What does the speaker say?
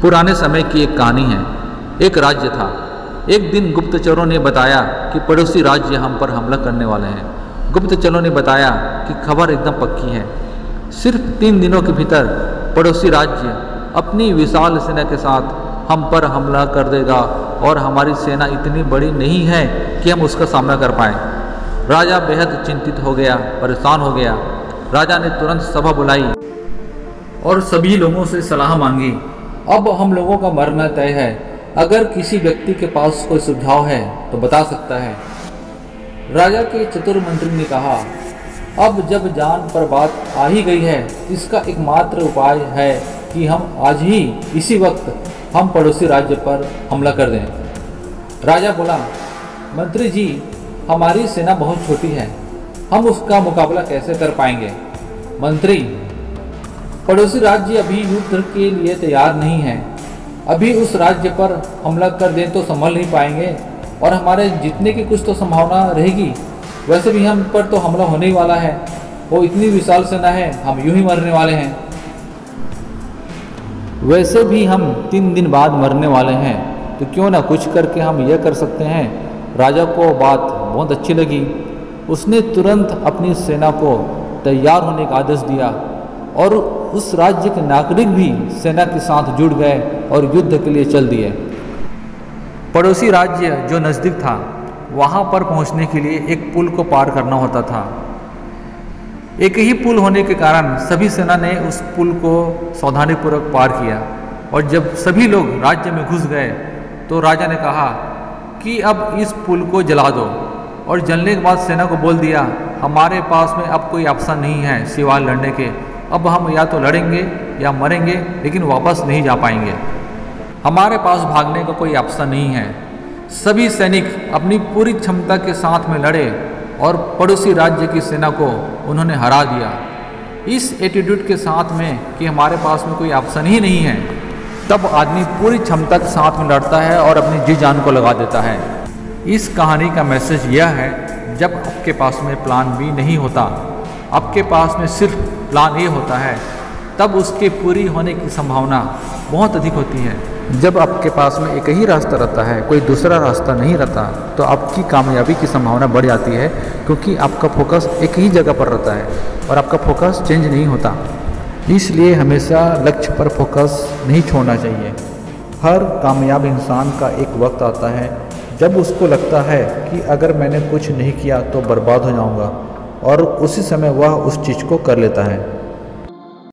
पुराने समय की एक कहानी है। एक राज्य था। एक दिन गुप्तचरों ने बताया कि पड़ोसी राज्य हम पर हमला करने वाले हैं। गुप्तचरों ने बताया कि खबर एकदम पक्की है। सिर्फ 3 दिनों के भीतर पड़ोसी राज्य अपनी विशाल सेना के साथ हम पर हमला कर देगा और हमारी सेना इतनी बड़ी नहीं है कि हम उसका सामना कर पाएं। राजा बेहद चिंतित हो गया, परेशान हो गया। राजा ने तुरंत सभा बुलाई और सभी लोगों से सलाह मांगी। अब हम लोगों का मरना तय है। अगर किसी व्यक्ति के पास कोई सुझाव है तो बता सकता है। राजा के चतुर मंत्री ने कहा, अब जब जान पर बात आ ही गई है, इसका एकमात्र उपाय है कि हम आज ही इसी वक्त हम पड़ोसी राज्य पर हमला कर दें। राजा बोला, मंत्री जी, हमारी सेना बहुत छोटी है, हम उसका मुकाबला कैसे कर पाएंगे? मंत्री, पड़ोसी राज्य अभी युद्ध के लिए तैयार नहीं है। अभी उस राज्य पर हमला कर दें तो संभल नहीं पाएंगे और हमारे जीतने की कुछ तो संभावना रहेगी। वैसे भी हम पर तो हमला होने ही वाला है। वो इतनी विशाल सेना है, हम यूं ही मरने वाले हैं। वैसे भी हम 3 दिन बाद मरने वाले हैं, तो क्यों ना कुछ करके हम यह कर सकते हैं। राजा को बात बहुत अच्छी लगी। उसने तुरंत अपनी सेना को तैयार होने का आदेश दिया और उस राज्य के नागरिक भी सेना के साथ जुड़ गए और युद्ध के लिए चल दिए। पड़ोसी राज्य जो नज़दीक था, वहाँ पर पहुँचने के लिए एक पुल को पार करना होता था। एक ही पुल होने के कारण सभी सेना ने उस पुल को सावधानीपूर्वक पार किया और जब सभी लोग राज्य में घुस गए तो राजा ने कहा कि अब इस पुल को जला दो। और जलने के बाद सेना को बोल दिया, हमारे पास में अब कोई ऑप्शन नहीं है सिवाय लड़ने के। अब हम या तो लड़ेंगे या मरेंगे, लेकिन वापस नहीं जा पाएंगे। हमारे पास भागने का कोई ऑप्शन नहीं है। सभी सैनिक अपनी पूरी क्षमता के साथ में लड़े और पड़ोसी राज्य की सेना को उन्होंने हरा दिया। इस एटीट्यूड के साथ में कि हमारे पास में कोई ऑप्शन ही नहीं है, तब आदमी पूरी क्षमता के साथ में लड़ता है और अपनी जी जान को लगा देता है। इस कहानी का मैसेज यह है, जब आपके पास में प्लान बी नहीं होता, आपके पास में सिर्फ प्लान ए होता है, तब उसके पूरी होने की संभावना बहुत अधिक होती है। जब आपके पास में एक ही रास्ता रहता है, कोई दूसरा रास्ता नहीं रहता, तो आपकी कामयाबी की संभावना बढ़ जाती है, क्योंकि आपका फोकस एक ही जगह पर रहता है और आपका फोकस चेंज नहीं होता। इसलिए हमेशा लक्ष्य पर फोकस नहीं छोड़ना चाहिए। हर कामयाब इंसान का एक वक्त आता है जब उसको लगता है कि अगर मैंने कुछ नहीं किया तो बर्बाद हो जाऊंगा, और उसी समय वह उस चीज़ को कर लेता है।